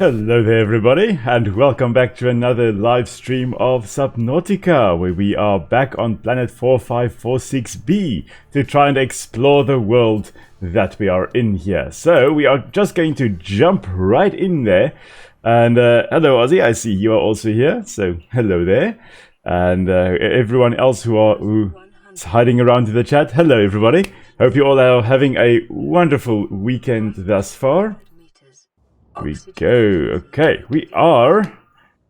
Hello there everybody, and welcome back to another live stream of Subnautica, where we are back on planet 4546b to try and explore the world that we are in here. So we are just going to jump right in there. And hello Ozzy, I see you are also here, so hello there. And everyone else who's hiding around in the chat, hello everybody. Hope you all are having a wonderful weekend thus far. We go. Okay, we are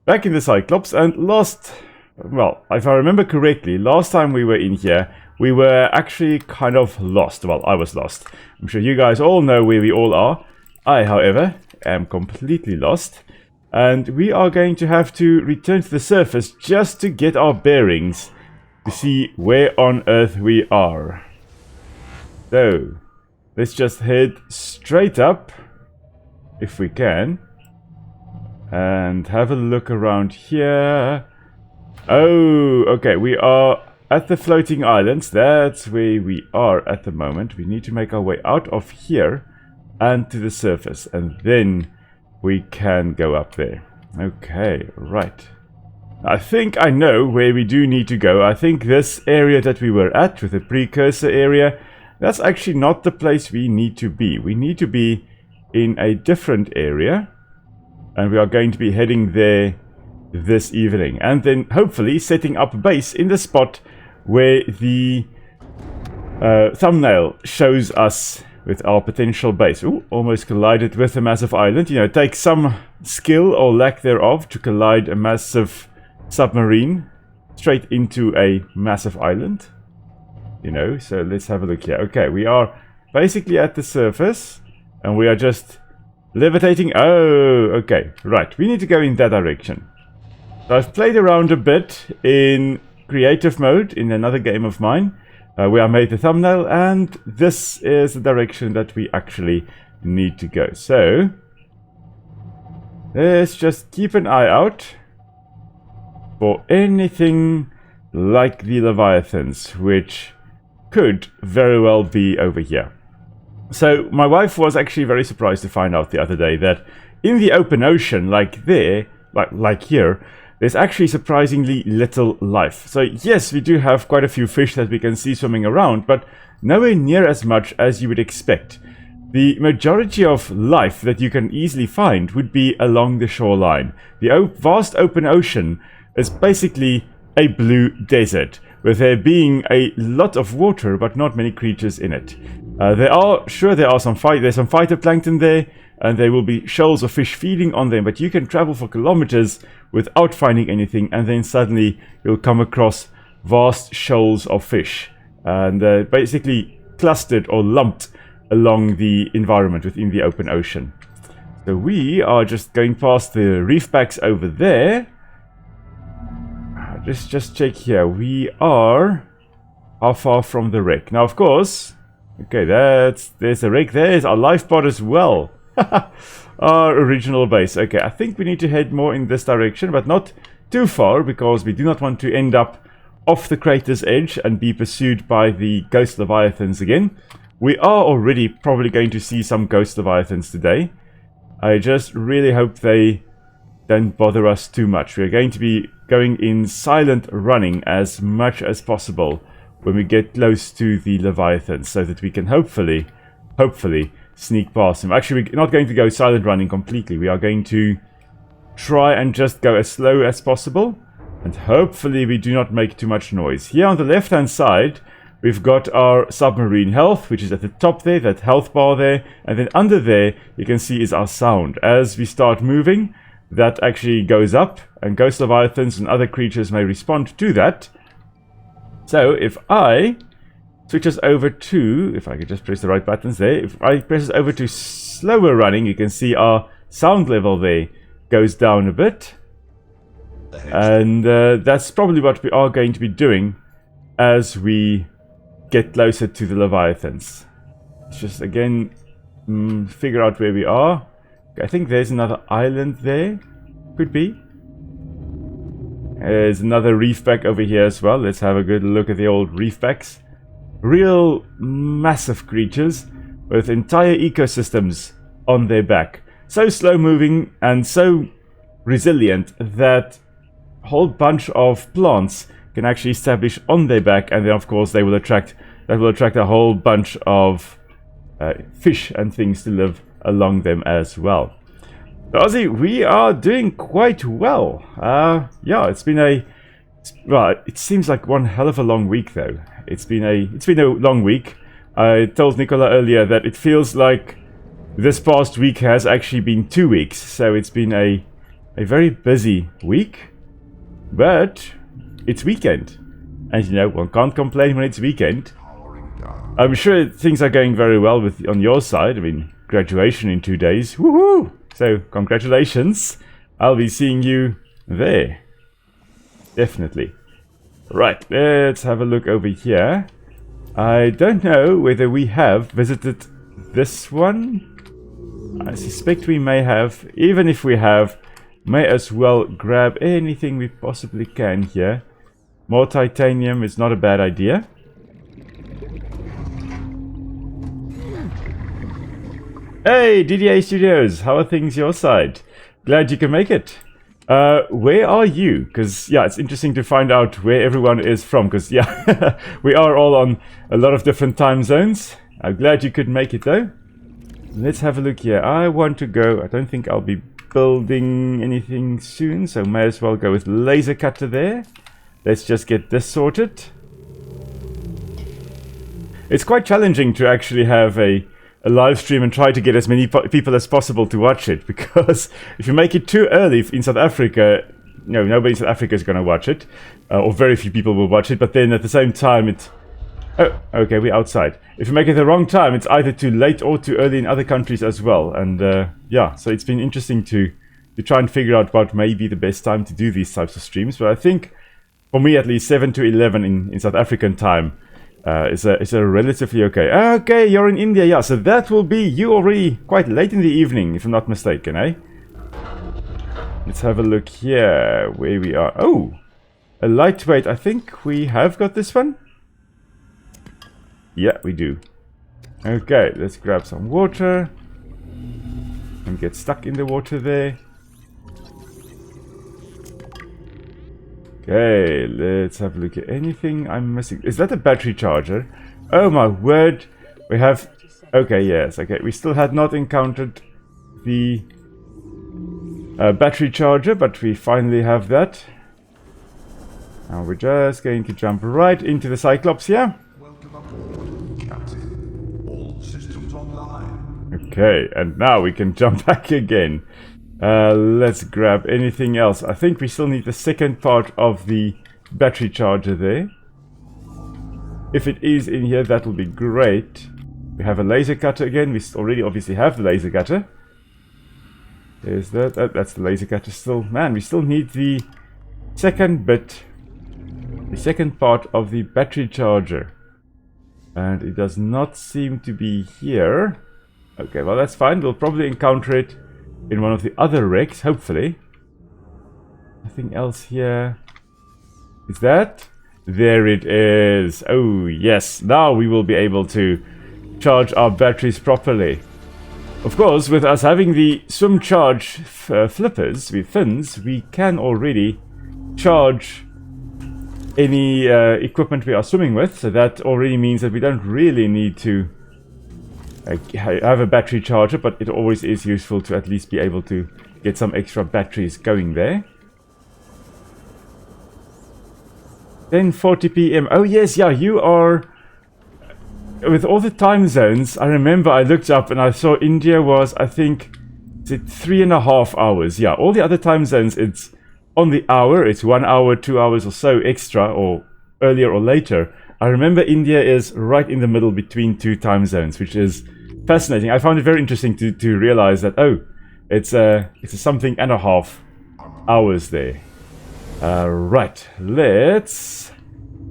back in the Cyclops, and well, if I remember correctly, last time we were in here, we were actually kind of lost. Well, I was lost. I'm sure you guys all know where we all are. I, however, am completely lost, and we are going to have to return to the surface just to get our bearings to see where on Earth we are. So, let's just head straight up, if we can, and have a look around here. Oh, okay, we are at the floating islands. That's where we are at the moment. We need to make our way out of here and to the surface, and then we can go up there. Okay, right. I think I know where we do need to go. I think this area that we were at with the precursor area, that's actually not the place we need to be. We need to be in a different area, and we are going to be heading there this evening, and then hopefully setting up base in the spot where the thumbnail shows us with our potential base. Ooh, almost collided with a massive island. You know, it takes some skill or lack thereof to collide a massive submarine straight into a massive island, you know. So let's have a look here. Okay, we are basically at the surface, and we are just levitating. Oh, okay, right. We need to go in that direction. So I've played around a bit in creative mode in another game of mine, where I made the thumbnail, and this is the direction that we actually need to go. So let's just keep an eye out for anything like the Leviathans, which could very well be over here. So my wife was actually very surprised to find out the other day that in the open ocean, like there, like here, there's actually surprisingly little life. So yes, we do have quite a few fish that we can see swimming around, but nowhere near as much as you would expect. The majority of life that you can easily find would be along the shoreline. The vast open ocean is basically a blue desert, with there being a lot of water but not many creatures in it. There's some phytoplankton there, and there will be shoals of fish feeding on them, but you can travel for kilometers without finding anything, and then suddenly you'll come across vast shoals of fish, and basically clustered or lumped along the environment within the open ocean. So we are just going past the reef backs over there. Just check here. We are how far from the wreck? Now, of course, okay, there's a wreck. There's our life pod as well. Our original base. Okay, I think we need to head more in this direction, but not too far, because we do not want to end up off the crater's edge and be pursued by the ghost leviathans again. We are already probably going to see some ghost leviathans today. I just really hope they don't bother us too much. We're going to be going in silent running as much as possible when we get close to the leviathans, so that we can hopefully sneak past them. Actually, we're not going to go silent running completely. We are going to try and just go as slow as possible, and hopefully we do not make too much noise. Here on the left hand side, we've got our submarine health, which is at the top there, that health bar there, and then under there you can see is our sound. As we start moving, that actually goes up, and ghost leviathans and other creatures may respond to that. So if I switch us over to, if I could just press the right buttons there, if I press us over to slower running, you can see our sound level there goes down a bit. And that's probably what we are going to be doing as we get closer to the leviathans. Let's just again figure out where we are. I think there's another island there. Could be. There's another reef back over here as well. Let's have a good look at the old reef backs. Real massive creatures with entire ecosystems on their back. so slow moving and so resilient that a whole bunch of plants can actually establish on their back, and then of course they will attract a whole bunch of fish and things to live along them as well. So, Ozzy, we are doing quite well. Yeah, it's been it seems like one hell of a long week though. It's been a long week. I told Nicola earlier that it feels like this past week has actually been 2 weeks, so it's been a very busy week, but it's weekend, and you know, one can't complain when it's weekend. I'm sure things are going very well on your side. I mean, graduation in 2 days, woohoo! So congratulations. I'll be seeing you there, definitely. Right, let's have a look over here. I don't know whether we have visited this one. I suspect we may have. Even if we have, may as well grab anything we possibly can here. More titanium is not a bad idea. Hey, DDA Studios, how are things your side? Glad you can make it. Where are you? Because, yeah, it's interesting to find out where everyone is from. Because, yeah, we are all on a lot of different time zones. I'm glad you could make it, though. Let's have a look here. I want to go. I don't think I'll be building anything soon, so may as well go with laser cutter there. Let's just get this sorted. It's quite challenging to actually have a live stream and try to get as many people as possible to watch it, because if you make it too early in South Africa, no, nobody in South Africa is going to watch it, or very few people will watch it, but then at the same time it's... Oh, okay, we're outside. If you make it the wrong time, it's either too late or too early in other countries as well, and yeah, so it's been interesting to try and figure out what may be the best time to do these types of streams, but I think, for me at least, 7 to 11 in South African time is a relatively okay. Okay, you're in India, yeah, so that will be you already quite late in the evening, if I'm not mistaken, eh? Let's have a look here, where we are. Oh, a lightweight. I think we have got this one. Yeah, we do. Okay, let's grab some water and get stuck in the water there. Okay, let's have a look at anything I'm missing. Is that a battery charger? Oh my word. We have... Okay, yes, okay. We still had not encountered the battery charger, but we finally have that. Now we're just going to jump right into the Cyclops here. Welcome aboard, Captain. All systems online. Okay, and now we can jump back again. Let's grab anything else. I think we still need the second part of the battery charger there. If it is in here, that will be great. We have a laser cutter again. We already obviously have the laser cutter. There's that. That's the laser cutter still. Man, we still need the second bit. The second part of the battery charger. And it does not seem to be here. Okay, well that's fine. We'll probably encounter it in one of the other wrecks, hopefully. Nothing else here. Is that? There it is. Oh, yes. Now we will be able to charge our batteries properly. Of course, with us having the swim charge flippers with fins, we can already charge any equipment we are swimming with. So that already means that we don't really need to have a battery charger, but it always is useful to at least be able to get some extra batteries going there. 10:40 p.m. Oh yes, yeah, you are... With all the time zones, I remember I looked up and I saw India was, I think, is it 3.5 hours? Yeah, all the other time zones, it's on the hour, it's 1 hour, 2 hours or so extra, or earlier or later. I remember India is right in the middle between two time zones, which is fascinating. I found it very interesting to realize that, oh, it's a something and a half hours there. Right, let's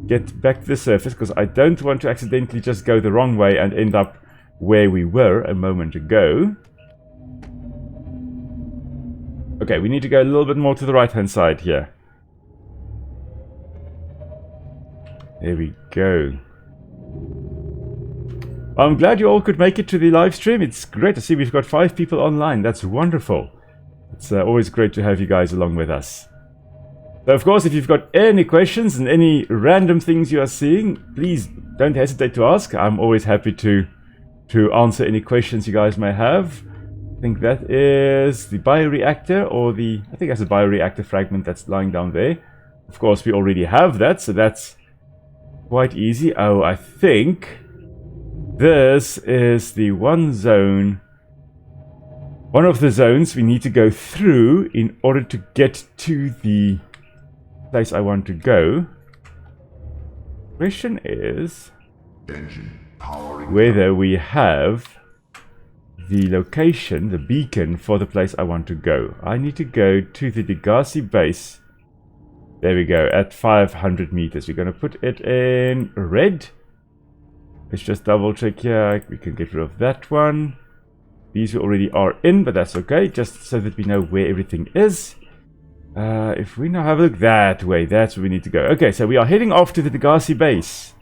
get back to the surface, because I don't want to accidentally just go the wrong way and end up where we were a moment ago. Okay, we need to go a little bit more to the right-hand side here. There we go. I'm glad you all could make it to the live stream. It's great to see we've got 5 people online. That's wonderful. It's always great to have you guys along with us. So of course, if you've got any questions and any random things you are seeing, please don't hesitate to ask. I'm always happy to answer any questions you guys may have. I think that is the bioreactor, or I think that's a bioreactor fragment that's lying down there. Of course, we already have that, so that's quite easy. Oh, I think this is the one of the zones we need to go through in order to get to the place I want to go. Question is whether we have the location, the beacon for the place I want to go. I need to go to the Degasi Base. There we go, at 500 meters. We're going to put it in red. Let's just double check here. We can get rid of that one. These already are in, but that's okay, just so that we know where everything is. If we now have a look that way, that's where we need to go. Okay, so we are heading off to the Degasi Base.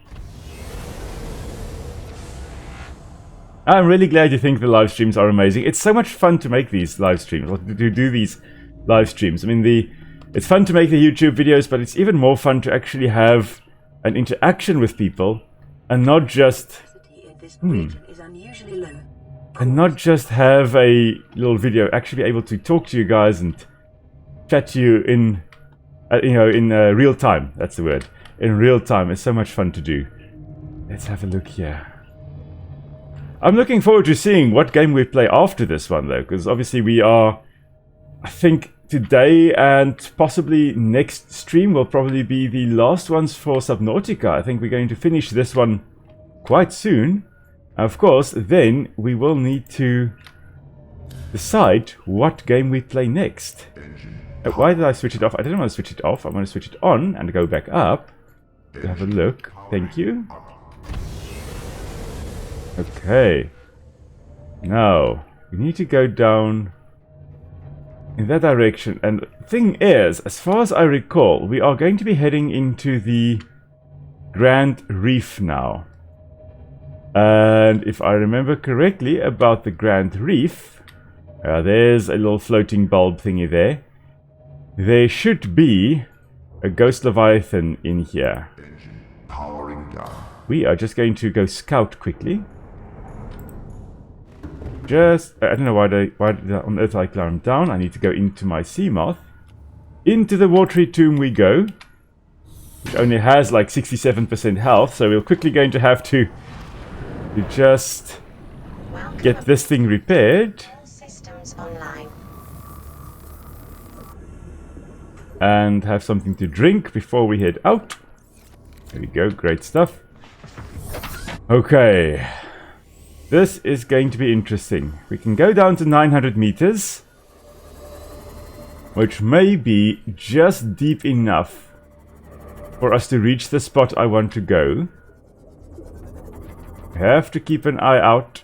I'm really glad you think the live streams are amazing. It's so much fun to make these live streams, or to do these live streams. I mean, it's fun to make the YouTube videos, but it's even more fun to actually have an interaction with people, and not just and not just have a little video. Actually be able to talk to you guys and chat to you in real time. That's the word. In real time. It's so much fun to do. Let's have a look here. I'm looking forward to seeing what game we play after this one, though, because obviously we are, I think today and possibly next stream will probably be the last ones for Subnautica. I think we're going to finish this one quite soon. Of course, then we will need to decide what game we play next. Why did I switch it off? I didn't want to switch it off. I want to switch it on and go back up to have a look. Thank you. Okay. Now, we need to go down in that direction. And the thing is, as far as I recall, we are going to be heading into the Grand Reef now. And if I remember correctly about the Grand Reef, there's a little floating bulb thingy there. There should be a ghost leviathan in here. Powering down. We are just going to go scout quickly. I don't know why on earth I climbed down. I need to go into my sea moth. Into the watery tomb we go, which only has like 67% health, so we're quickly going to have to just get this thing repaired. Systems online. And have something to drink before we head out. There we go, great stuff. Okay. This is going to be interesting. We can go down to 900 meters, which may be just deep enough for us to reach the spot I want to go. I have to keep an eye out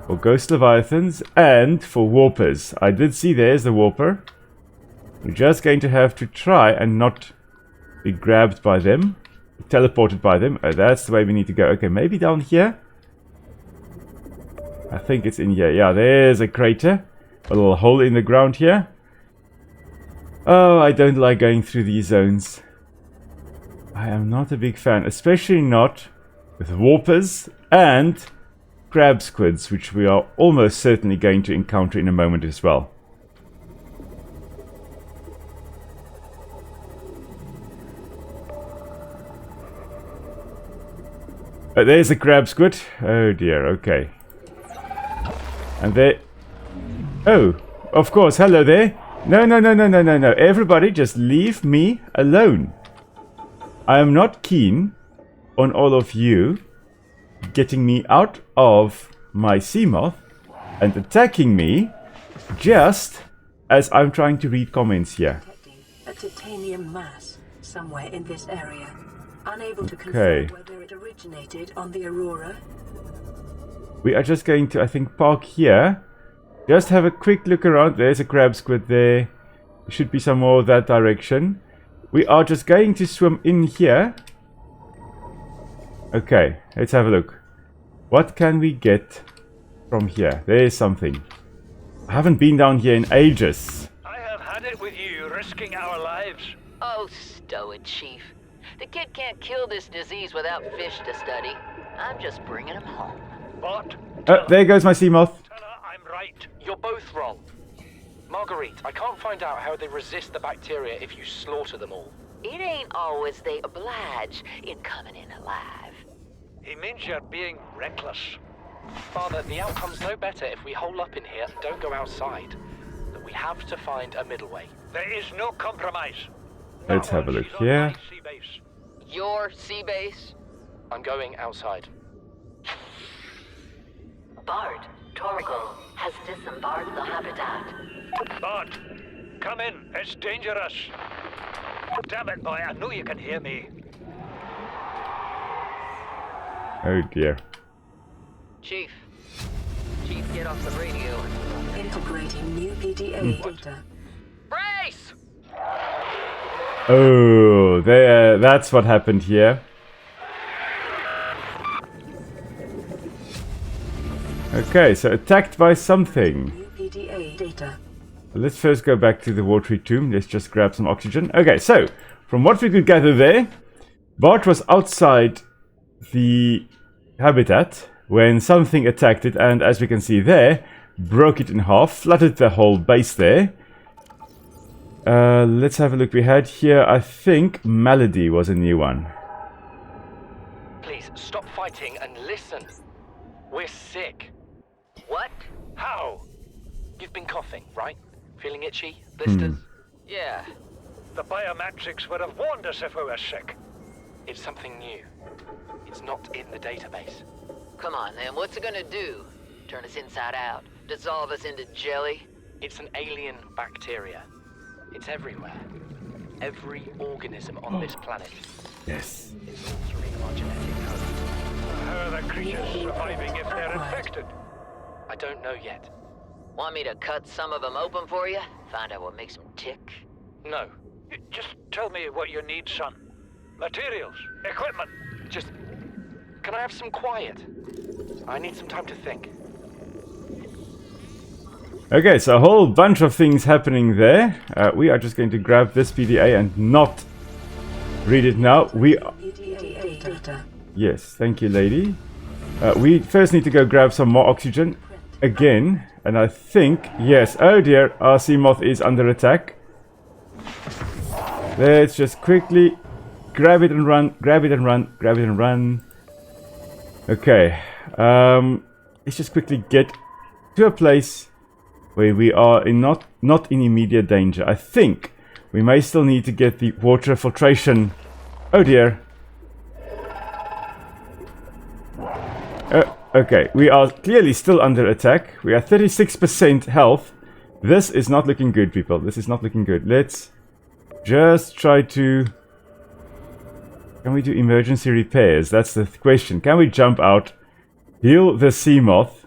for ghost leviathans and for warpers. I did see there's the warper. We're just going to have to try and not be grabbed by them, teleported by them. Oh, that's the way we need to go. Okay, maybe down here. I think it's in here. Yeah, there's a crater. A little hole in the ground here. Oh, I don't like going through these zones. I am not a big fan, especially not with warpers and crabsquids, which we are almost certainly going to encounter in a moment as well. There's a crabsquid. Oh dear, okay. And there... Oh, of course, hello there. No. Everybody just leave me alone. I am not keen on all of you getting me out of my sea moth and attacking me just as I'm trying to read comments here. A titanium mass somewhere in this area. Unable to Okay. confirm whether it originated on the Aurora. We are just going to, I think, park here. Just have a quick look around. There's a crab squid there. There should be some more that direction. We are just going to swim in here. Okay, let's have a look. What can we get from here? There's something. I haven't been down here in ages. I have had it with you, risking our lives. Oh, stow it, Chief. The kid can't kill this disease without fish to study. I'm just bringing him home. But There goes my sea moth. tell her I'm right. You're both wrong. Marguerite, I can't find out how they resist the bacteria if you slaughter them all. It ain't always they oblige in coming in alive. He means you're being reckless. Father, the outcome's no better if we hole up in here and don't go outside. But we have to find a middle way. There is no compromise. Let's Not have a while look she's on here. my sea base. Your sea base? I'm going outside. Bard, Torgal has disembarked the habitat. Bart, come in. It's dangerous. Damn it, boy. I know you can hear me. Oh dear. Chief, get off the radio. Integrating new PDA data. Brace! Oh, there. That's what happened here. Okay, so attacked by something. New PDA data. Let's first go back to the watery tomb. Let's just grab some oxygen. Okay, so from what we could gather there, Bart was outside the habitat when something attacked it, and as we can see there, broke it in half, flooded the whole base there. Let's have a look. We had here, I think, Malady was a new one. Please, stop fighting and listen. We're sick. What? How? You've been coughing, right? Feeling itchy? Blisters? Yeah. The biometrics would have warned us if we were sick. It's something new. It's not in the database. Come on, then. What's it gonna do? Turn us inside out? Dissolve us into jelly? It's an alien bacteria. It's everywhere. Every organism on this planet Yes. is altering our genetic code. How are the creatures surviving if they're infected? I don't know yet. Want me to cut some of them open for you? Find out what makes them tick? No. Just tell me what you need, son. Materials, equipment. Just... Can I have some quiet? I need some time to think. Okay, so a whole bunch of things happening there. We are just going to grab this PDA and not read it now. We are... PDA data. Yes, thank you, lady. We first need to go grab some more oxygen again. And I think... Yes, oh dear, our sea moth is under attack. Let's just quickly grab it and run, grab it and run, grab it and run. Okay, let's just quickly get to a place where we are in not in immediate danger. I think we may still need to get the water filtration. Oh dear. Okay, we are clearly still under attack. We are 36% health. This is not looking good, people. This is not looking good. Let's just try to... Can we do emergency repairs? That's the question. Can we jump out, heal the sea moth,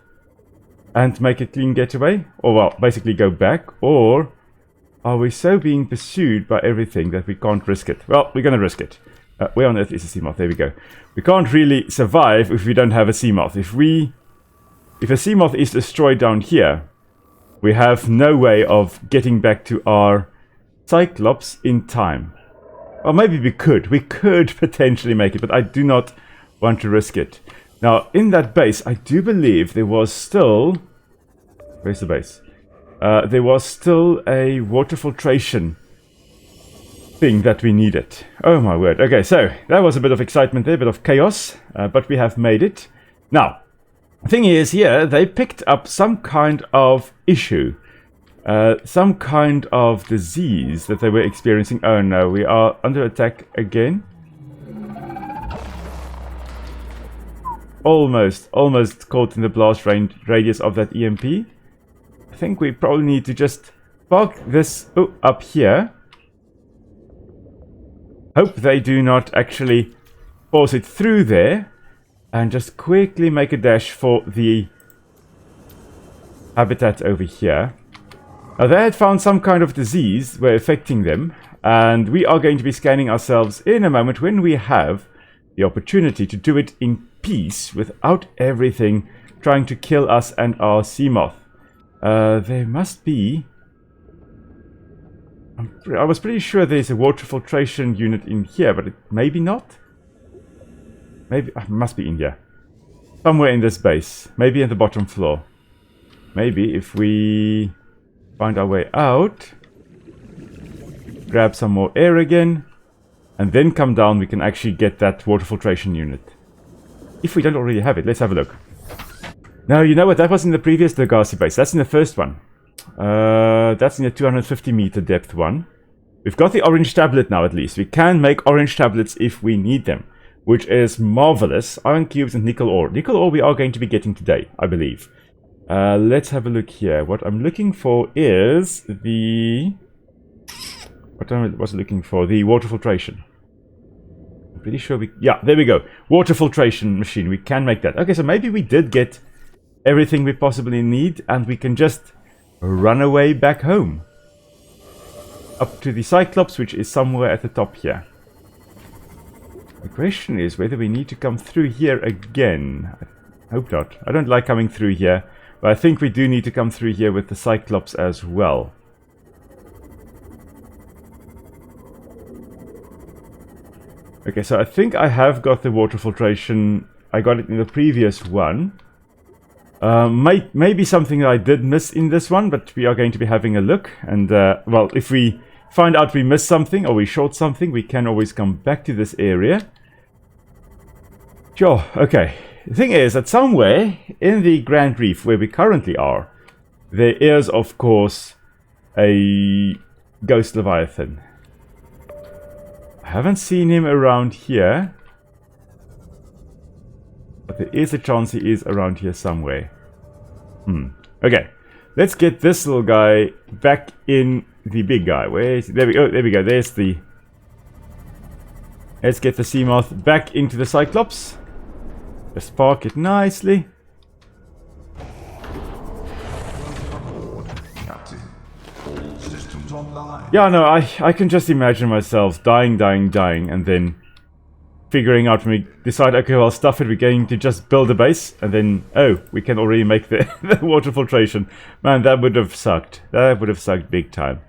and make a clean getaway? Or, well, basically go back? Or are we so being pursued by everything that we can't risk it? Well, we're going to risk it. Where on earth is a sea moth? There we go. We can't really survive if we don't have a sea moth. If a sea moth is destroyed down here, we have no way of getting back to our Cyclops in time. Or maybe we could. We could potentially make it, but I do not want to risk it. Now, in that base, I do believe there was still... Where's the base? There was still a water filtration thing that we needed. Oh my word. Okay, so that was a bit of excitement there, a bit of chaos, but we have made it. Now, the thing is here, they picked up some kind of issue. Some kind of disease that they were experiencing. Oh no, we are under attack again. Almost caught in the blast range radius of that EMP. I think we probably need to just park this up here. Hope they do not actually force it through there. And just quickly make a dash for the habitat over here. Now they had found some kind of disease were affecting them. And we are going to be scanning ourselves in a moment when we have the opportunity to do it in peace without everything trying to kill us and our Seamoth. There must be... I was pretty sure there's a water filtration unit in here, but maybe not? Maybe... it must be in here. Somewhere in this base. Maybe in the bottom floor. Maybe if we find our way out, grab some more air again, and then come down, we can actually get that water filtration unit. If we don't already have it, let's have a look. Now, you know what? That was in the previous Degasi base. That's in the first one. That's in the 250 meter depth one. We've got the orange tablet now, at least. We can make orange tablets if we need them, which is marvelous. Iron cubes and nickel ore. Nickel ore we are going to be getting today, I believe. Let's have a look here. What I'm looking for is the... what was I looking for? The water filtration. I'm pretty sure we... yeah, there we go. Water filtration machine. We can make that. Okay, so maybe we did get everything we possibly need, and we can just run away back home. Up to the Cyclops, which is somewhere at the top here. The question is whether we need to come through here again. I hope not. I don't like coming through here, but I think we do need to come through here with the Cyclops as well. Okay, so I think I have got the water filtration. I got it in the previous one. Maybe something that I did miss in this one, but we are going to be having a look. And, well, if we find out we missed something or we short something, we can always come back to this area. Sure, okay. The thing is that somewhere in the Grand Reef, where we currently are, there is, of course, a ghost Leviathan. I haven't seen him around here, but there is a chance he is around here somewhere. Okay, let's get this little guy back in the big guy. Where is he? There we go. There we go. There's the... let's get the Seamoth back into the Cyclops. Just park it nicely. Captain, all systems online. Yeah, no, I can just imagine myself dying, and then figuring out when we decide, okay, well, stuff it, we're going to just build a base, and then, oh, we can already make the, the water filtration. Man, that would have sucked. That would have sucked big time.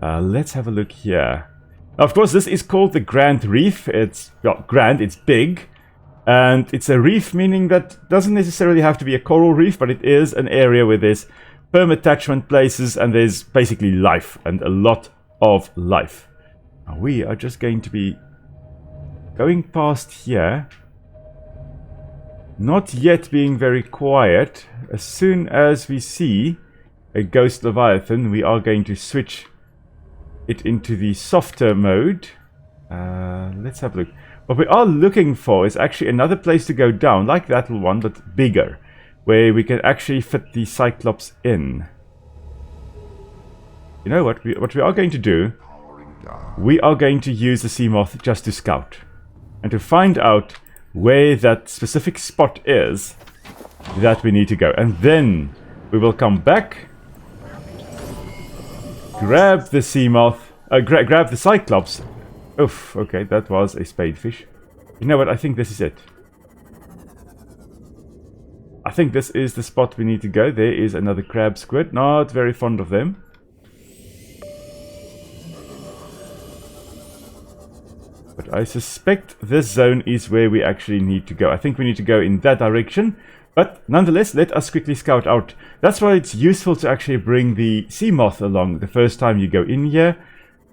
Let's have a look here. Now, of course, this is called the Grand Reef. It's, well, grand, it's big. And it's a reef, meaning that doesn't necessarily have to be a coral reef, but it is an area where there's firm attachment places, and there's basically life, and a lot of life. Now, we are just going to be going past here, not yet being very quiet. As soon as we see a ghost Leviathan, we are going to switch it into the softer mode. Let's have a look. What we are looking for is actually another place to go down, like that little one, but bigger, where we can actually fit the Cyclops in. You know what? What we are going to do, we are going to use the Seamoth just to scout. And to find out where that specific spot is that we need to go. And then we will come back, grab the Seamoth, grab the Cyclops. Oof, okay, that was a spadefish. You know what, I think this is it. I think this is the spot we need to go. There is another crab squid, not very fond of them. But I suspect this zone is where we actually need to go. I think we need to go in that direction. But nonetheless, let us quickly scout out. That's why it's useful to actually bring the Seamoth along the first time you go in here.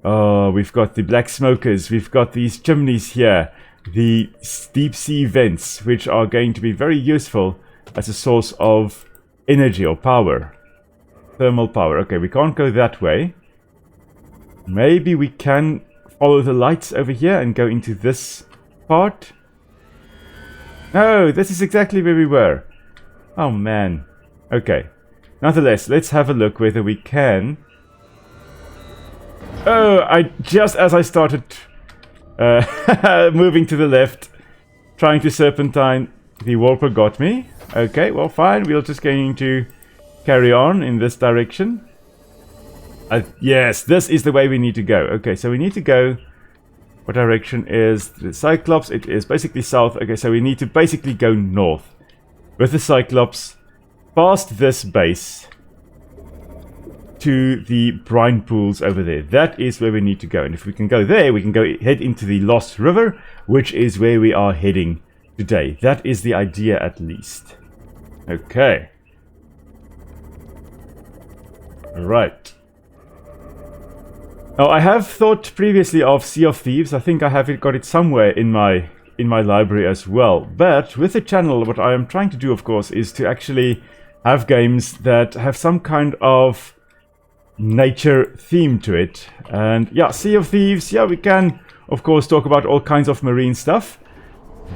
We've got the black smokers. We've got these chimneys here. The deep sea vents, which are going to be very useful as a source of energy or power. Thermal power. Okay, we can't go that way. Maybe we can follow the lights over here and go into this part. No, this is exactly where we were. Oh man. Okay. Nonetheless, let's have a look whether we can. Oh, just as I started moving to the left, trying to serpentine, the Warper got me. Okay, well fine, we're just going to carry on in this direction. Yes, this is the way we need to go. Okay, so we need to go What direction is the Cyclops? It is basically south. Okay, so we need to basically go north with the Cyclops past this base to the brine pools over there. That is where we need to go. And if we can go there, we can go head into the Lost River, which is where we are heading today. That is the idea, at least. Okay. Right. Now, I have thought previously of Sea of Thieves. I think I have got it somewhere in my library as well. But with the channel, what I am trying to do, of course, is to actually have games that have some kind of nature theme to it. And yeah, Sea of Thieves, yeah, we can of course talk about all kinds of marine stuff,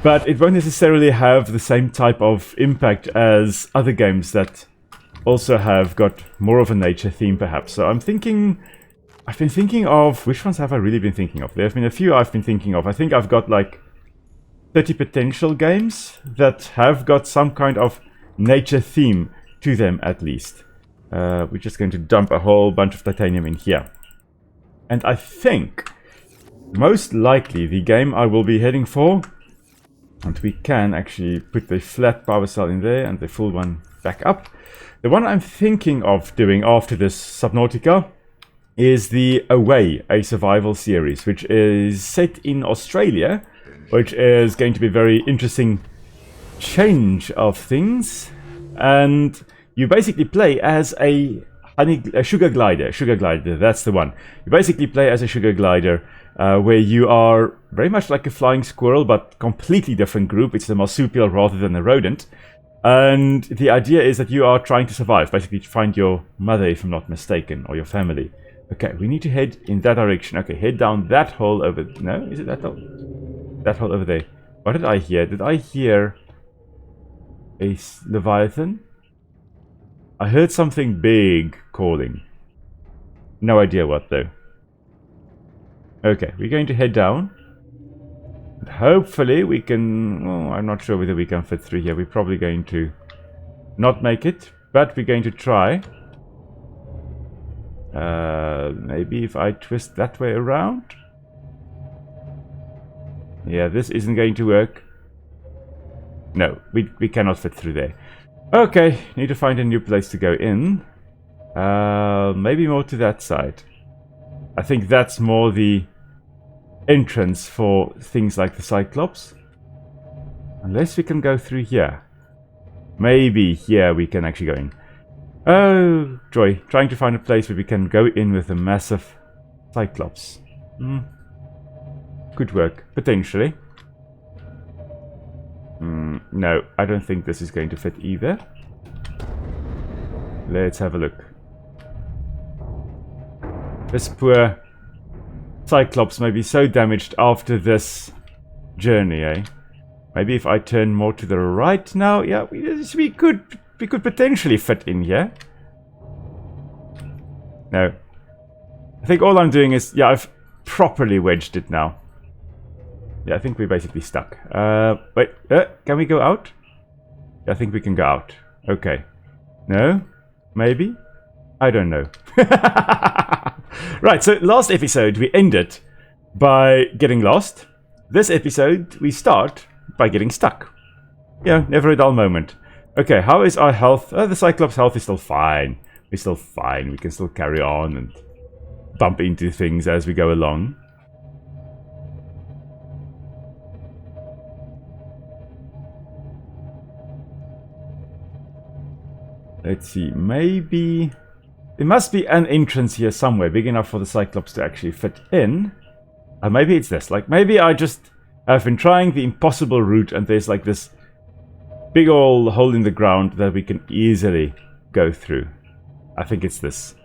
but it won't necessarily have the same type of impact as other games that also have got more of a nature theme, perhaps. So I've been thinking of, which ones have I really been thinking of? There have been a few I've been thinking of. I think I've got like 30 potential games that have got some kind of nature theme to them, at least. We're just going to dump a whole bunch of titanium in here. And I think, most likely, the game I will be heading for, and we can actually put the flat power cell in there and the full one back up. The one I'm thinking of doing after this Subnautica is the Away, a survival series, which is set in Australia, which is going to be a very interesting change of things. And you basically play as a sugar glider. Sugar glider, that's the one. You basically play as a sugar glider, where you are very much like a flying squirrel, but completely different group. It's a marsupial rather than a rodent. And the idea is that you are trying to survive, basically to find your mother, if I'm not mistaken, or your family. Okay, we need to head in that direction. Okay, head down that hole over... No, is it that hole? That hole over there. What did I hear? Did I hear a Leviathan? I heard something big calling. No idea what, though. Okay, we're going to head down. And hopefully we can... Oh, I'm not sure whether we can fit through here. We're probably going to not make it, but we're going to try. Maybe if I twist that way around. Yeah, this isn't going to work. No, we cannot fit through there. Okay, need to find a new place to go in. Maybe more to that side. I think that's more the entrance for things like the Cyclops. Unless we can go through here. Maybe here we can actually go in. Oh, joy. Trying to find a place where we can go in with a massive Cyclops. Could work, potentially. No, I don't think this is going to fit either. Let's have a look. This poor Cyclops may be so damaged after this journey, eh? Maybe if I turn more to the right now, yeah, we could potentially fit in here. No. I think all I'm doing is, yeah, I've properly wedged it now. Yeah, I think we're basically stuck. Wait, can we go out? Yeah, I think we can go out. Okay. No? Maybe? I don't know. Right, so last episode we ended by getting lost. This episode we start by getting stuck. Yeah, never a dull moment. Okay, how is our health? The Cyclops' health is still fine. We're still fine. We can still carry on and bump into things as we go along. Let's see, maybe... There must be an entrance here somewhere big enough for the Cyclops to actually fit in. Maybe it's this. Like, maybe I just have been trying the impossible route and there's like this big old hole in the ground that we can easily go through. I think it's this.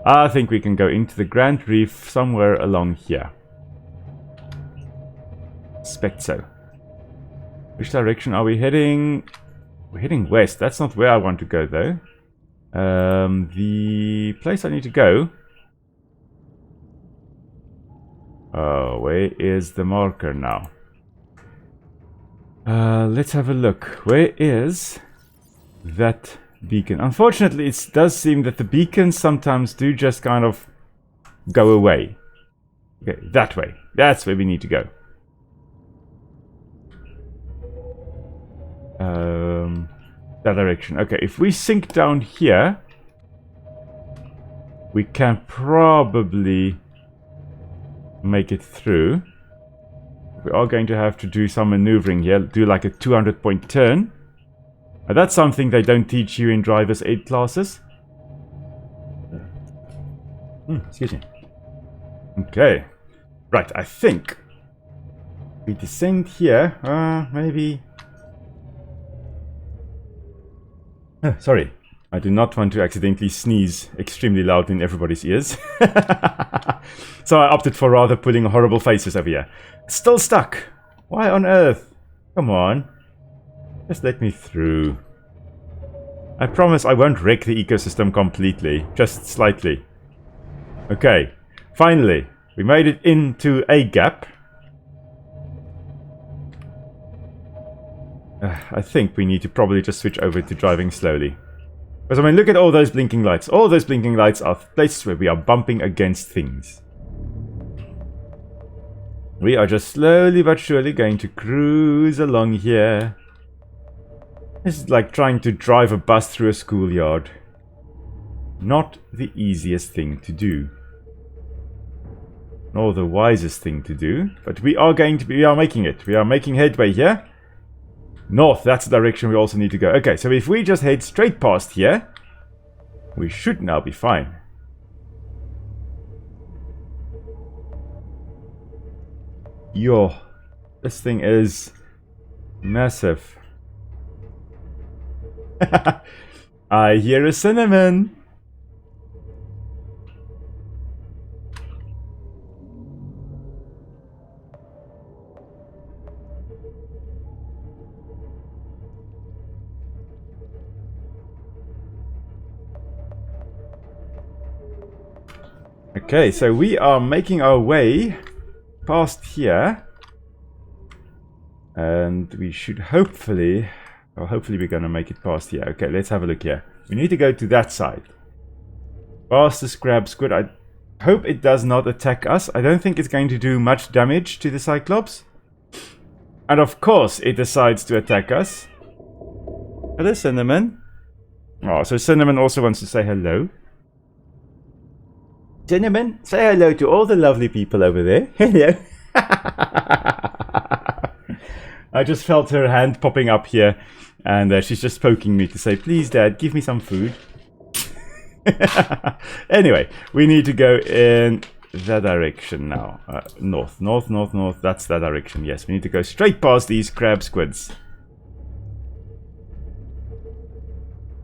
I think we can go into the Grand Reef somewhere along here. Expect so. Which direction are we heading? We're heading west. That's not where I want to go, though. The place I need to go... Oh, where is the marker now? Let's have a look. Where is that beacon? Unfortunately, it does seem that the beacons sometimes do just kind of go away. Okay, that way. That's where we need to go. That direction. Okay, if we sink down here, we can probably make it through. We are going to have to do some maneuvering here. Do like a 200-point turn. Now, that's something they don't teach you in driver's aid classes. Excuse me. Okay. Right, I think we descend here. Maybe. Sorry. I do not want to accidentally sneeze extremely loud in everybody's ears. So I opted for rather putting horrible faces over here. Still stuck. Why on earth? Come on. Just let me through. I promise I won't wreck the ecosystem completely. Just slightly. Okay. Finally. We made it into a gap. I think we need to probably just switch over to driving slowly. Because I mean, look at all those blinking lights. All those blinking lights are places where we are bumping against things. We are just slowly but surely going to cruise along here. This is like trying to drive a bus through a schoolyard. Not the easiest thing to do. Nor the wisest thing to do. But we are making it. We are making headway here. North, that's the direction we also need to go. Okay, so if we just head straight past here, we should now be fine. Yo, this thing is massive. I hear a cinnamon. Okay, so we are making our way past here. And we should hopefully... Well, hopefully we're going to make it past here. Okay, let's have a look here. We need to go to that side. Past this crab squid. I hope it does not attack us. I don't think it's going to do much damage to the Cyclops. And of course it decides to attack us. Hello, Cinnamon. Oh, so Cinnamon also wants to say hello. Cinnamon, say hello to all the lovely people over there. Hello. I just felt her hand popping up here. And she's just poking me to say, please, Dad, give me some food. Anyway, we need to go in that direction now. North, north, north, north. That's that direction. Yes, we need to go straight past these crab squids.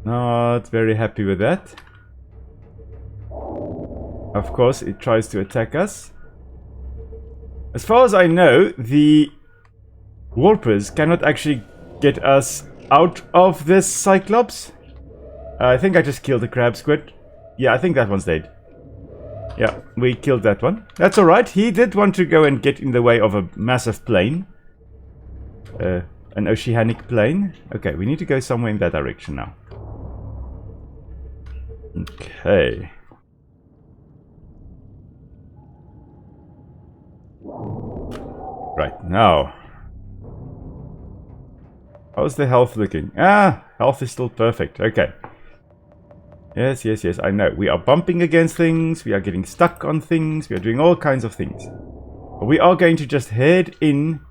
Not very happy with that. Of course, it tries to attack us. As far as I know, the Warpers cannot actually get us out of this Cyclops. I think I just killed the crab squid. Yeah, I think that one's dead. Yeah, we killed that one. That's alright. He did want to go and get in the way of a massive plane. An oceanic plane. Okay, we need to go somewhere in that direction now. Okay. Right, now. How's the health looking? Ah, health is still perfect. Okay. Yes, yes, yes, I know. We are bumping against things. We are getting stuck on things. We are doing all kinds of things. But we are going to just head in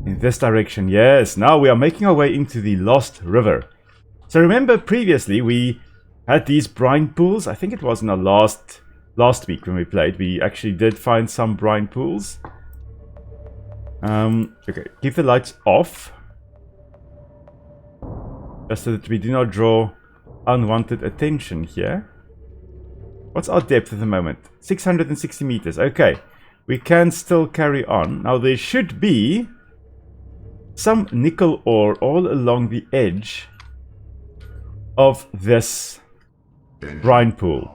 this direction. Yes, now we are making our way into the Lost River. So remember previously we had these brine pools. I think it was in the last week when we played. We actually did find some brine pools. Okay, keep the lights off. Just so that we do not draw unwanted attention here. What's our depth at the moment? 660 meters. Okay, we can still carry on. Now there should be some nickel ore all along the edge of this brine pool.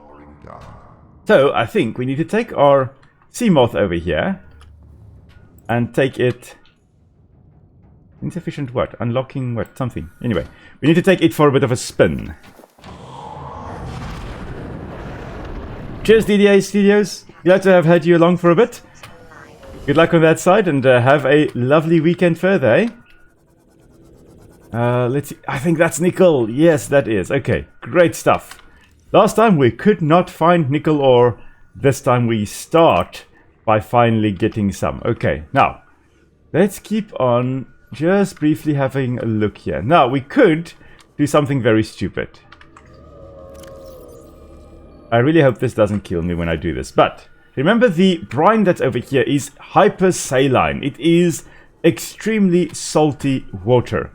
So I think we need to take our sea moth over here and take it. Insufficient what? Unlocking what? Something. Anyway, we need to take it for a bit of a spin. Cheers, DDA Studios. glad to have had you along for a bit. Good luck on that side, and have a lovely weekend further, eh? Let's see. I think that's nickel. Yes, that is. Okay, great stuff. Last time we could not find nickel ore. This time we start by finally getting some. Okay, now, let's keep on just briefly having a look here. Now, we could do something very stupid. I really hope this doesn't kill me when I do this, but remember the brine that's over here is hypersaline. It is extremely salty water.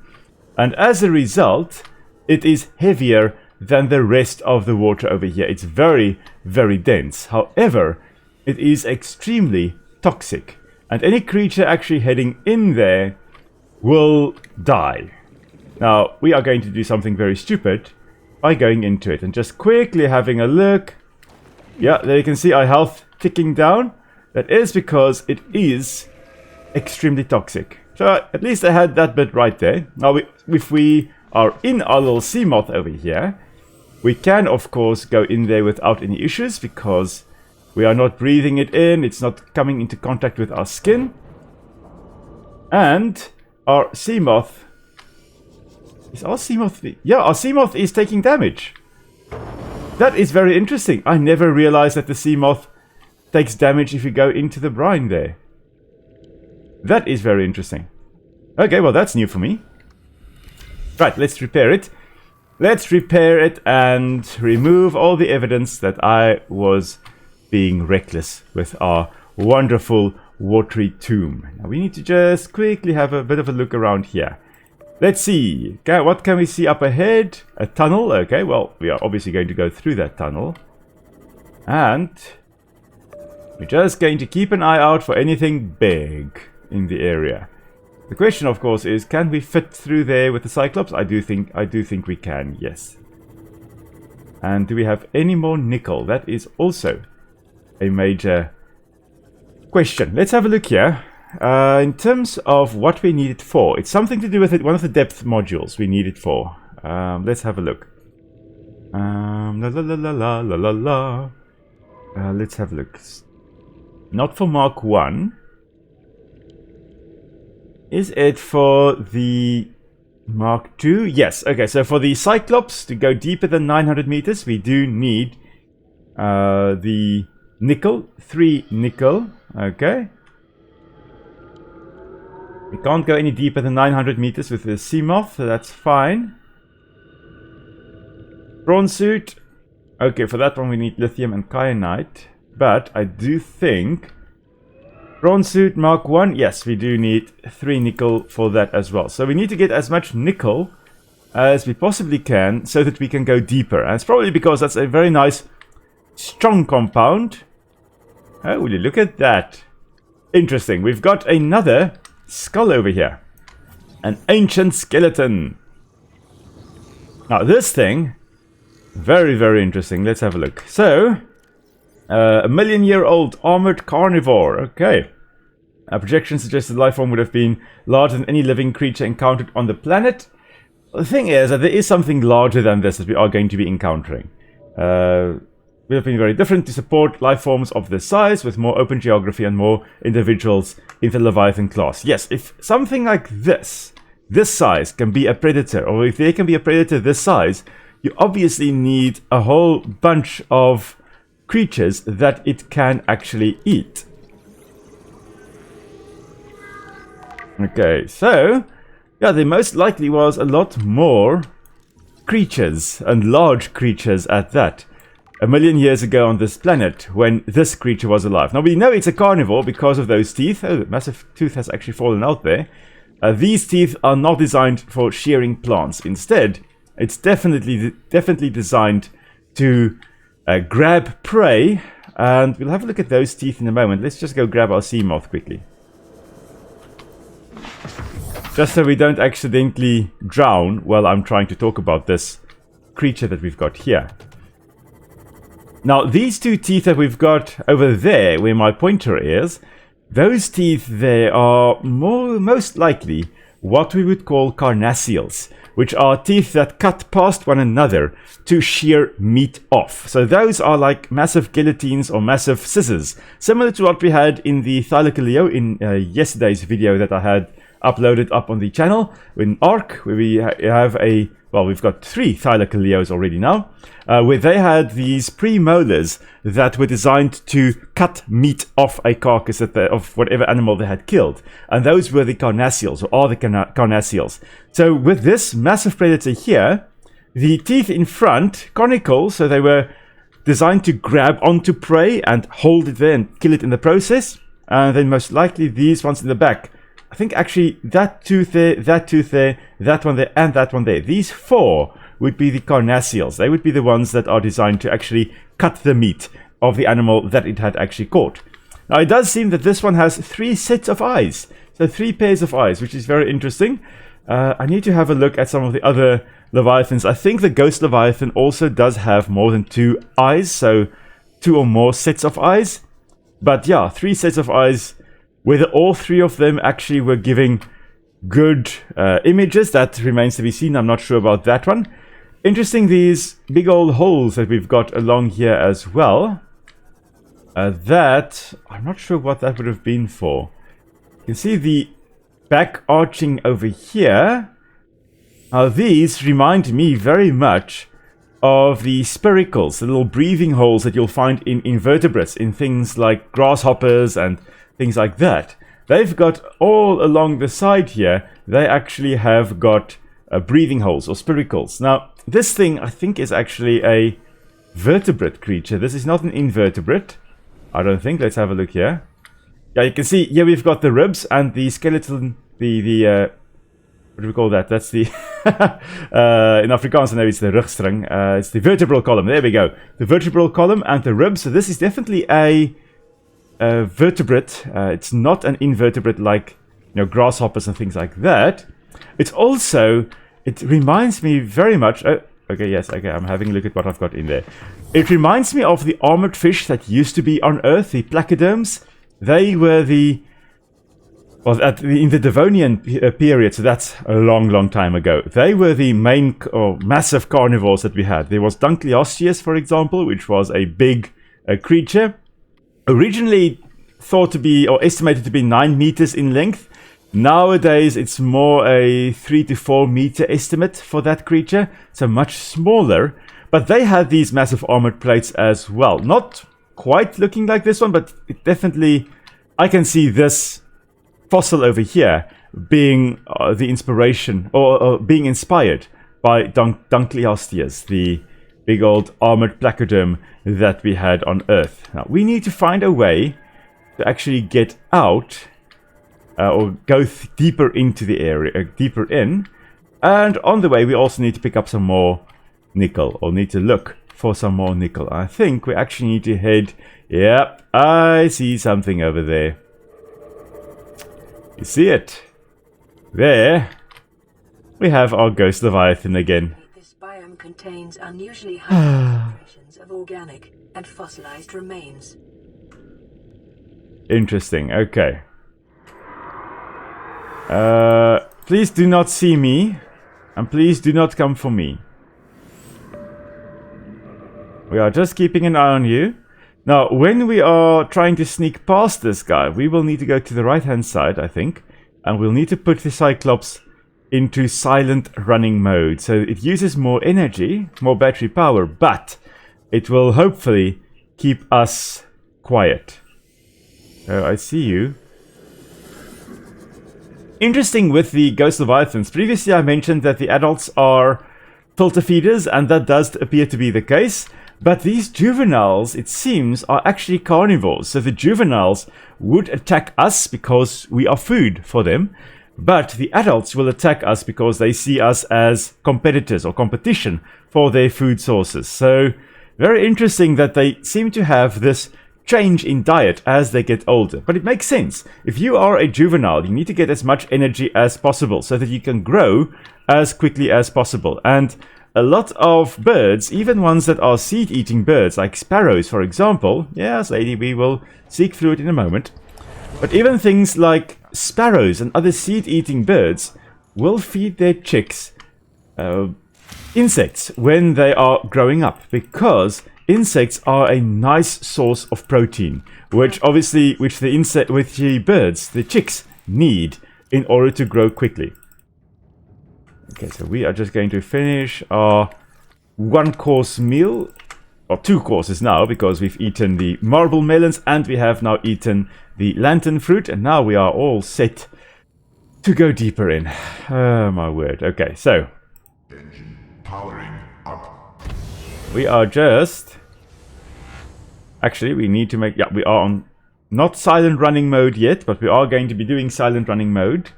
And as a result, it is heavier than the rest of the water over here. It's very, very dense. However, it is extremely toxic. And any creature actually heading in there will die. Now, we are going to do something very stupid by going into it and just quickly having a look. Yeah, there you can see our health ticking down. That is because it is extremely toxic. So at least I had that bit right there. Now, if we are in our little sea moth over here, we can of course go in there without any issues because we are not breathing it in. It's not coming into contact with our skin. And our sea moth... Is our sea moth... Yeah, our sea moth is taking damage. That is very interesting. I never realized that the sea moth takes damage if you go into the brine there. That is very interesting. Okay, well that's new for me. Right, let's repair it. Let's repair it and remove all the evidence that I was being reckless with our wonderful watery tomb. Now we need to just quickly have a bit of a look around here. Let's see. Okay, what can we see up ahead? A tunnel. Okay, well, we are obviously going to go through that tunnel. And we're just going to keep an eye out for anything big in the area. The question, of course, is can we fit through there with the Cyclops? I do think we can, yes. And do we have any more nickel? That is also a major question. Let's have a look here. In terms of what we need it for, it's something to do with it, one of the depth modules we need it for. Let's have a look. Let's have a look. Not for Mark 1. Is it for the Mark 2? Yes. Okay, so for the Cyclops, to go deeper than 900 meters, we do need the nickel. 3 nickel. Okay. We can't go any deeper than 900 meters with the sea moth, so that's fine. Prawn suit. Okay, for that one we need lithium and kyanite. But I do think... Prawn suit Mark 1, yes, we do need 3 nickel for that as well. So we need to get as much nickel as we possibly can so that we can go deeper. And it's probably because that's a very nice, strong compound. Oh, will you look at that? Interesting. We've got another skull over here. An ancient skeleton. Now this thing, very, very interesting. Let's have a look. So... a million-year-old armored carnivore. Okay. Projections suggest the life form would have been larger than any living creature encountered on the planet. The thing is that there is something larger than this that we are going to be encountering. We have been very different to support life forms of this size with more open geography and more individuals in the Leviathan class. Yes, if something like this size can be a predator, or if there can be a predator this size, you obviously need a whole bunch of creatures that it can actually eat. Okay, so yeah, there most likely was a lot more creatures, and large creatures at that, 1 million years ago on this planet when this creature was alive. Now we know it's a carnivore because of those teeth. Oh, the massive tooth has actually fallen out there. These teeth are not designed for shearing plants. Instead, it's definitely designed to grab prey, and we'll have a look at those teeth in a moment. Let's just go grab our sea moth quickly. Just so we don't accidentally drown while I'm trying to talk about this creature that we've got here. Now, these 2 teeth that we've got over there, where my pointer is, those teeth there are most likely what we would call carnassials, which are teeth that cut past one another to shear meat off. So those are like massive guillotines or massive scissors, similar to what we had in the Thylacoleo in yesterday's video that I had uploaded up on the channel in Ark, where we have we've got 3 Thylacoleos already now, where they had these premolars that were designed to cut meat off a carcass of whatever animal they had killed. And those were the carnassials, or are the carnassials. So with this massive predator here, the teeth in front, conical, so they were designed to grab onto prey and hold it there and kill it in the process. And then most likely these ones in the back. I think actually that tooth there, that one there, and that one there. These 4 would be the carnassials. They would be the ones that are designed to actually cut the meat of the animal that it had actually caught. Now it does seem that this one has 3 sets of eyes. So 3 pairs of eyes, which is very interesting. I need to have a look at some of the other leviathans. I think the ghost leviathan also does have more than 2 eyes, so 2 or more sets of eyes. But yeah, 3 sets of eyes. Whether all 3 of them actually were giving good images, that remains to be seen. I'm not sure about that one. Interesting, these big old holes that we've got along here as well. That, I'm not sure what that would have been for. You can see the back arching over here. Now these remind me very much of the spiracles, the little breathing holes that you'll find in invertebrates, in things like grasshoppers and things like that. They've got all along the side here, they actually have got breathing holes or spiracles. Now, this thing I think is actually a vertebrate creature. This is not an invertebrate, I don't think. Let's have a look here. Yeah, you can see here we've got the ribs and the skeleton, what do we call that? That's the, in Afrikaans, I know it's the rugstring. It's the vertebral column. There we go. The vertebral column and the ribs. So this is definitely a vertebrate. It's not an invertebrate like, grasshoppers and things like that. It's also, it reminds me very much, okay, I'm having a look at what I've got in there. It reminds me of the armored fish that used to be on Earth, the placoderms. They were in the Devonian period, so that's a long time ago. They were the main or massive carnivores that we had. There was Dunkleosteus, for example, which was a big creature. Originally thought to be, or estimated to be 9 meters in length. Nowadays, it's more a 3 to 4 meter estimate for that creature. So much smaller. But they had these massive armored plates as well. Not quite looking like this one, but it definitely, I can see this fossil over here being the inspiration, or being inspired by Dunkleosteus, the big old armored placoderm that we had on Earth. Now, we need to find a way to actually get out, or go deeper into the area, deeper in. And on the way, we also need to pick up some more nickel, or need to look for some more nickel. I think we actually need to head, yep, I see something over there. You see it? There. We have our ghost leviathan again. This biome contains unusually high concentrations of organic and fossilized remains. Interesting, okay. Please do not see me, and please do not come for me. We are just keeping an eye on you. Now, when we are trying to sneak past this guy, we will need to go to the right-hand side, I think. And we'll need to put the Cyclops into silent running mode. So it uses more energy, more battery power, but it will hopefully keep us quiet. Oh, I see you. Interesting with the Ghost Leviathans. Previously I mentioned that the adults are filter feeders, and that does appear to be the case. But these juveniles, it seems, are actually carnivores. So the juveniles would attack us because we are food for them. But the adults will attack us because they see us as competitors or competition for their food sources. So very interesting that they seem to have this change in diet as they get older. But it makes sense. If you are a juvenile, you need to get as much energy as possible so that you can grow as quickly as possible. And a lot of birds, even ones that are seed-eating birds, like sparrows, for example. Yes, lady, we will seek through it in a moment. But even things like sparrows and other seed-eating birds will feed their chicks insects when they are growing up, because insects are a nice source of protein, which the birds, the chicks, need in order to grow quickly. Okay, so we are just going to finish our 1-course meal, or 2 courses now, because we've eaten the marble melons and we have now eaten the lantern fruit, and now we are all set to go deeper in. Oh my word. Okay, so Engine powering up. we are just... Actually, we need to make... Yeah, we are on not silent running mode yet, but we are going to be doing silent running mode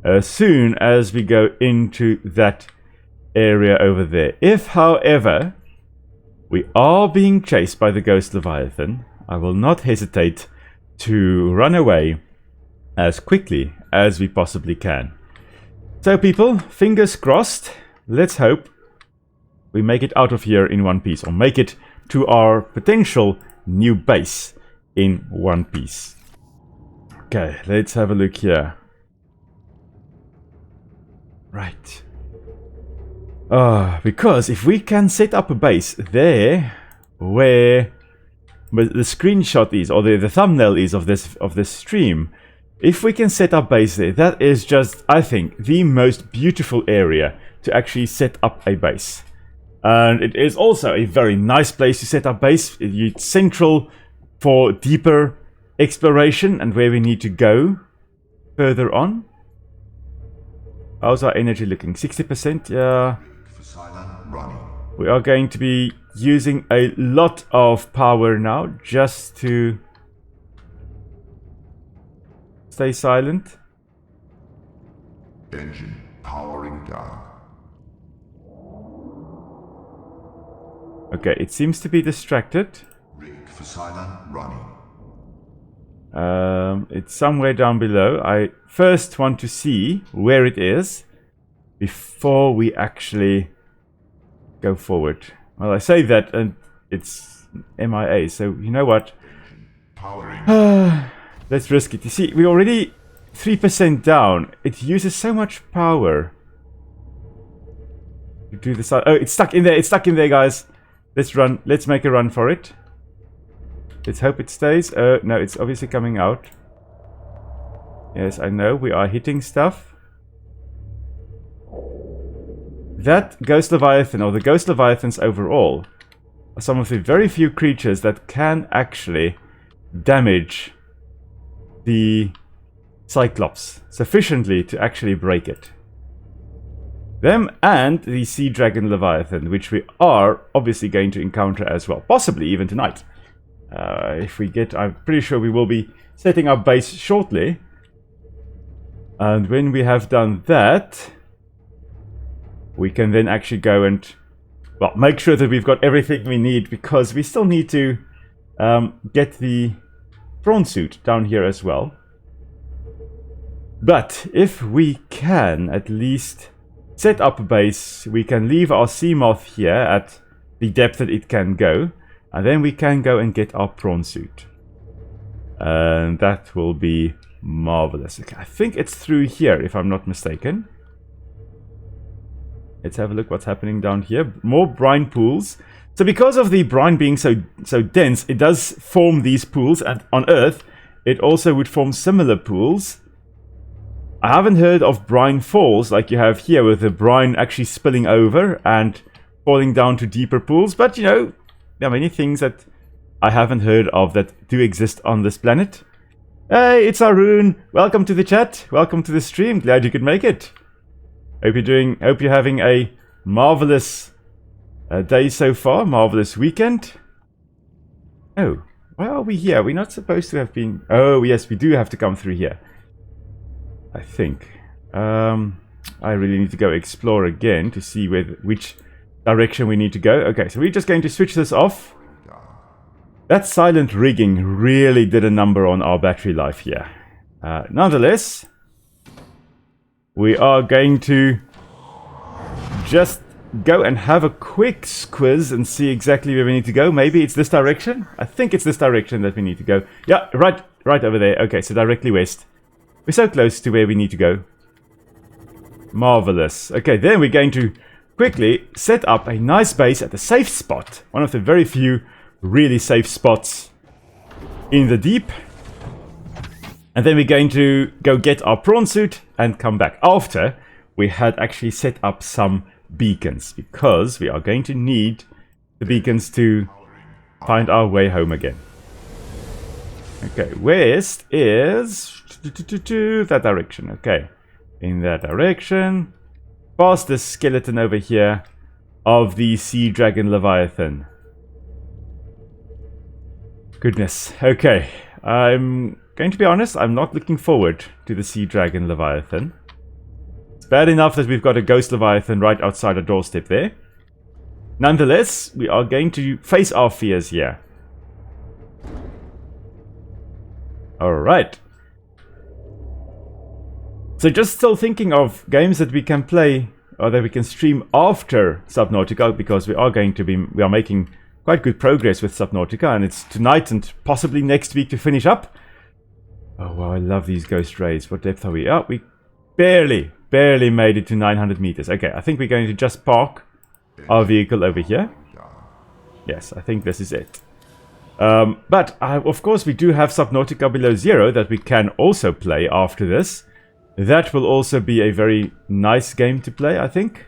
as soon as we go into that area over there. If, however, we are being chased by the Ghost Leviathan, I will not hesitate to run away as quickly as we possibly can. So people, fingers crossed, let's hope we make it out of here in one piece, or make it to our potential new base in one piece. Okay, let's have a look here. Right. Because if we can set up a base there where the screenshot is, or the thumbnail is of this stream, if we can set up base there, that is just, I think, the most beautiful area to actually set up a base. And it is also a very nice place to set up base. It's central for deeper exploration and where we need to go further on. How's our energy looking? 60%? Yeah. For silent running. We are going to be using a lot of power now just to stay silent. Engine powering down. Okay, it seems to be distracted. Rigged for silent running. It's somewhere down below. I first want to see where it is before we actually go forward. Well, I say that and it's MIA, so you know what? Powering. Let's risk it. You see, we're already 3% down. It uses so much power to do this. Oh, it's stuck in there. It's stuck in there, guys. Let's run. Let's make a run for it. Let's hope it stays. No, it's obviously coming out. Yes, I know. We are hitting stuff. That Ghost Leviathan, or the Ghost Leviathans overall, are some of the very few creatures that can actually damage the Cyclops sufficiently to actually break it. Them and the Sea Dragon Leviathan, which we are obviously going to encounter as well. Possibly even tonight. If we get... I'm pretty sure we will be setting up base shortly. And when we have done that, we can then actually go and... well, make sure that we've got everything we need, because we still need to get the prawn suit down here as well. But if we can at least set up a base, we can leave our sea moth here at the depth that it can go, and then we can go and get our prawn suit. And that will be marvelous. Okay, I think it's through here, if I'm not mistaken. Let's have a look what's happening down here. More brine pools. So because of the brine being so dense, it does form these pools, and on Earth it also would form similar pools. I haven't heard of brine falls like you have here, with the brine actually spilling over and falling down to deeper pools, but you know, there are many things that I haven't heard of that do exist on this planet. Hey, it's Arun. Welcome to the chat. Welcome to the stream. Glad you could make it. Hope you're having a marvelous day so far. Marvelous weekend. Oh, why are we here? We're not supposed to have been... oh, yes, we do have to come through here, I think. I really need to go explore again to see which direction we need to go. Okay, so we're just going to switch this off. That silent rigging really did a number on our battery life here. Nonetheless, we are going to just go and have a quick squiz and see exactly where we need to go. Maybe it's this direction? I think it's this direction that we need to go. Yeah, right over there. Okay, so directly west. We're so close to where we need to go. Marvelous. Okay, then we're going to quickly set up a nice base at a safe spot. One of the very few really safe spots in the deep. And then we're going to go get our prawn suit and come back after we had actually set up some beacons, because we are going to need the beacons to find our way home again. Okay, west is that direction. Okay, in that direction. Past the skeleton over here of the sea dragon Leviathan. Goodness. Okay, I'm going to be honest, I'm not looking forward to the sea dragon Leviathan. It's bad enough that we've got a ghost Leviathan right outside our doorstep there. Nonetheless, we are going to face our fears here. Alright. So just still thinking of games that we can play or that we can stream after Subnautica, because we are making quite good progress with Subnautica, and it's tonight and possibly next week to finish up. Oh wow, I love these ghost rays. What depth are we at? We barely made it to 900 meters. Okay, I think we're going to just park our vehicle over here. Yes, I think this is it. But of course we do have Subnautica Below Zero that we can also play after this. That will also be a very nice game to play, I think.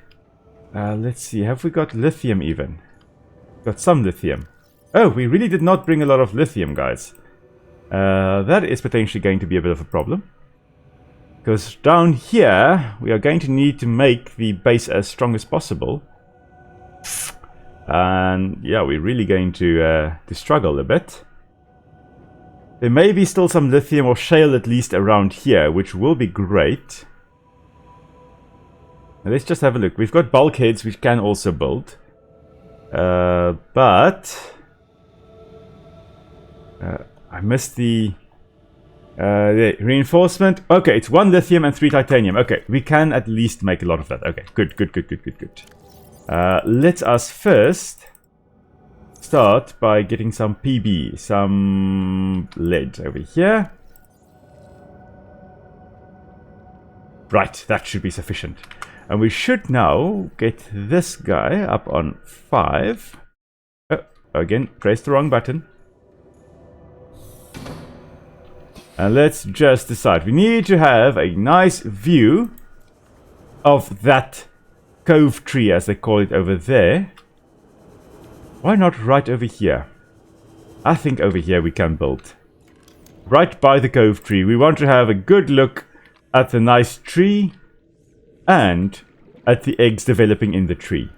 Let's see, have we got lithium even? Got some lithium. Oh, we really did not bring a lot of lithium, guys. That is potentially going to be a bit of a problem. Because down here, we are going to need to make the base as strong as possible. And yeah, we're really going to struggle a bit. There may be still some lithium or shale at least around here, which will be great. Now let's just have a look. We've got bulkheads which can also build. But I missed the reinforcement. Okay, it's 1 lithium and 3 titanium. Okay, we can at least make a lot of that. Okay, good. Let us first start by getting some PB, some lead over here. Right, that should be sufficient. And we should now get this guy up on 5. Oh, again, press the wrong button. And let's just decide. We need to have a nice view of that Cove Tree, as they call it over there. Why not right over here? I think over here we can build. Right by the Cove Tree. We want to have a good look at the nice tree and at the eggs developing in the tree.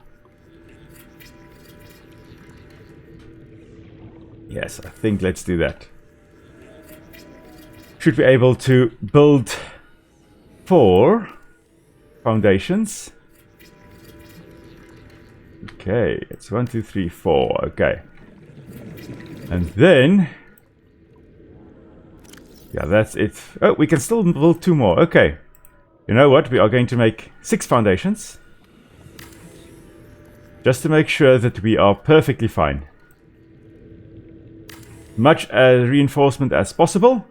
Yes, I think let's do that. Should be able to build 4 foundations. Okay, it's 1, 2, 3, 4. Okay. And then... yeah, that's it. Oh, we can still build 2 more. Okay. You know what? We are going to make 6 foundations. Just to make sure that we are perfectly fine. Much reinforcement as possible.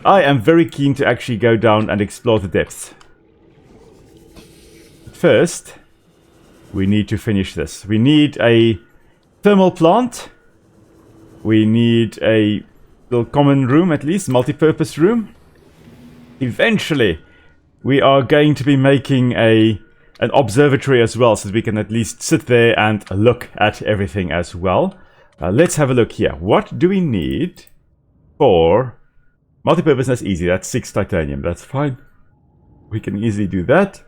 I am very keen to actually go down and explore the depths. But first, we need to finish this. We need a thermal plant. We need a little common room, at least, multi-purpose room. Eventually, we are going to be making an observatory as well, so that we can at least sit there and look at everything as well. Let's have a look here. What do we need for... multi-purpose? That's easy. That's 6 titanium. That's fine. We can easily do that.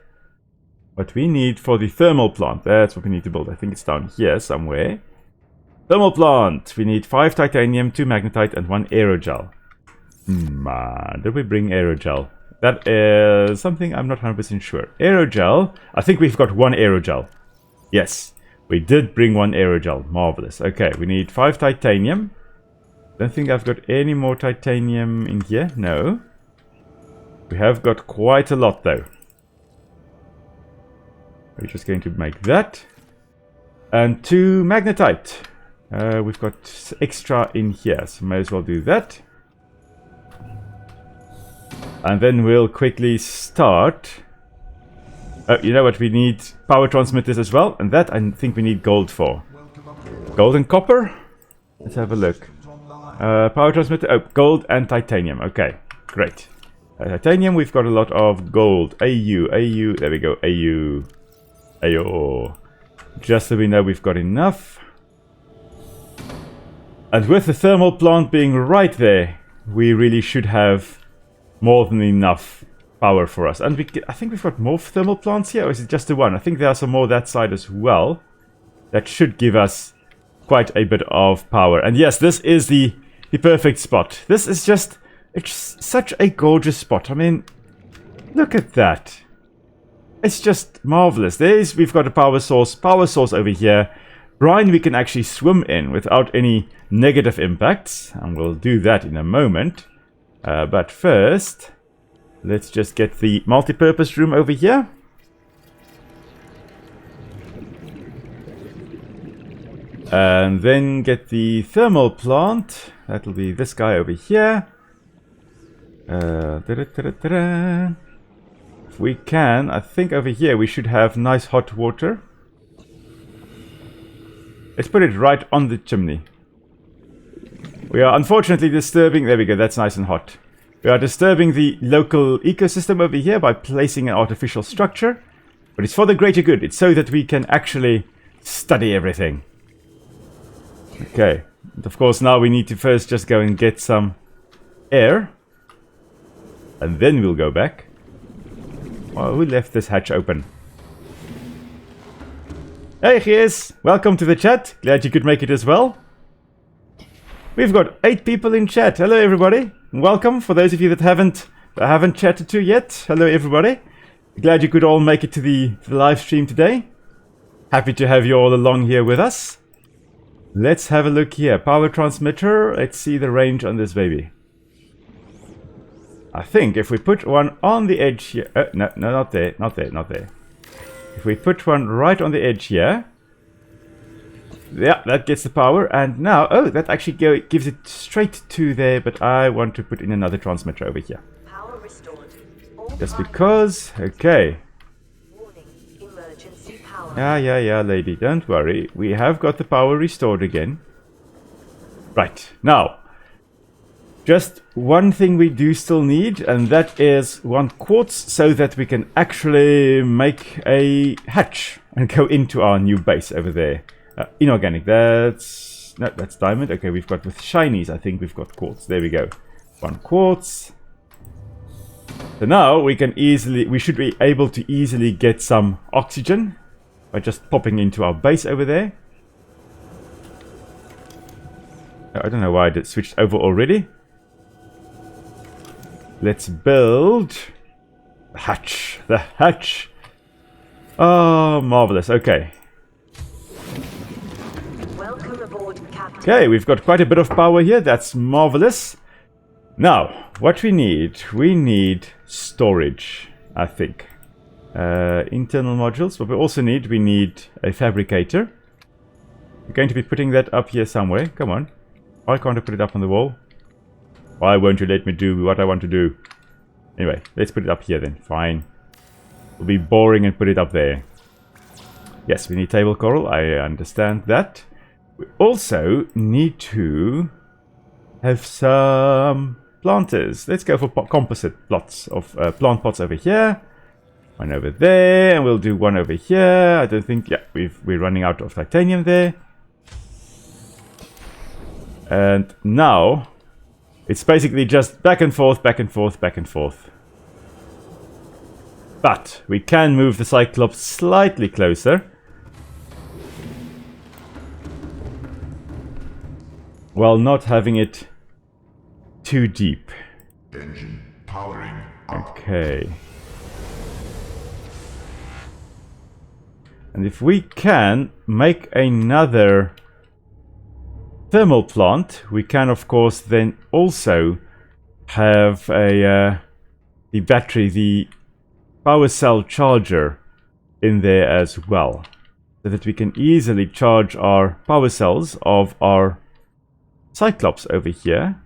What we need for the thermal plant, that's what we need to build. I think it's down here somewhere. Thermal plant. We need 5 titanium, 2 magnetite, and 1 aerogel. Did we bring aerogel? That is something I'm not 100% sure. Aerogel. I think we've got 1 aerogel. Yes, we did bring 1 aerogel. Marvelous. Okay, we need 5 titanium. Don't think I've got any more titanium in here. No. We have got quite a lot though. We're just going to make that. And 2 magnetite. We've got extra in here, so may as well do that. And then we'll quickly start Oh, you know what? We need power transmitters as well. And that I think we need gold for. Gold and copper? Let's have a look. Power transmitter. Oh, gold and titanium. Okay, great. Titanium, we've got a lot of gold. AU. There we go. AU. Just so we know we've got enough. And with the thermal plant being right there, we really should have more than enough power for us. And I think we've got more thermal plants here, or is it just the one? I think there are some more that side as well. That should give us quite a bit of power. And yes, this is the perfect spot. This is just... It's such a gorgeous spot. I mean, look at that. It's just marvelous. We've got a power source over here. Brine we can actually swim in without any negative impacts. And we'll do that in a moment. But first, let's just get the multi-purpose room over here. And then get the thermal plant. That'll be this guy over here. If we can, I think over here we should have nice hot water. Let's put it right on the chimney. We are unfortunately disturbing... There we go, that's nice and hot. We are disturbing the local ecosystem over here by placing an artificial structure. But it's for the greater good. It's so that we can actually study everything. Okay. And of course now we need to first just go and get some air. And then we'll go back. Well, who left this hatch open? Hey, he is. Welcome to the chat. Glad you could make it as well. We've got 8 people in chat. Hello, everybody. Welcome. For those of you that haven't chatted to yet. Hello, everybody. Glad you could all make it to the live stream today. Happy to have you all along here with us. Let's have a look here. Power transmitter. Let's see the range on this baby. I think if we put one on the edge here... no, not there. If we put one right on the edge here... Yeah, that gets the power. And now... Oh, that actually gives it straight to there. But I want to put in another transmitter over here. Power restored. Just because... Okay. Warning, emergency power. Yeah, lady. Don't worry. We have got the power restored again. Right. Now... Just one thing we do still need, and that is 1 quartz, so that we can actually make a hatch and go into our new base over there. Inorganic, that's diamond. Okay, we've got with shinies, I think we've got quartz. There we go. 1 quartz. So now we should be able to easily get some oxygen by just popping into our base over there. I don't know why it switched over already. Let's build the hatch. The hatch. Oh, marvelous. Okay. Welcome aboard, Captain. Okay, we've got quite a bit of power here. That's marvelous. Now, what we need storage, I think. Internal modules. But we need a fabricator. We're going to be putting that up here somewhere. Come on. Why can't I put it up on the wall? Why won't you let me do what I want to do? Anyway, let's put it up here then. Fine. It'll be boring and put it up there. Yes, we need table coral. I understand that. We also need to have some planters. Let's go for composite plots of plant pots over here. One over there, and we'll do one over here. I don't think... Yeah, we're running out of titanium there. And now... It's basically just back and forth, back and forth, back and forth. But we can move the Cyclops slightly closer. While not having it too deep. Engine powering up. Okay. And if we can make another... thermal plant, we can of course then also have the battery, the power cell charger in there as well, so that we can easily charge our power cells of our Cyclops over here.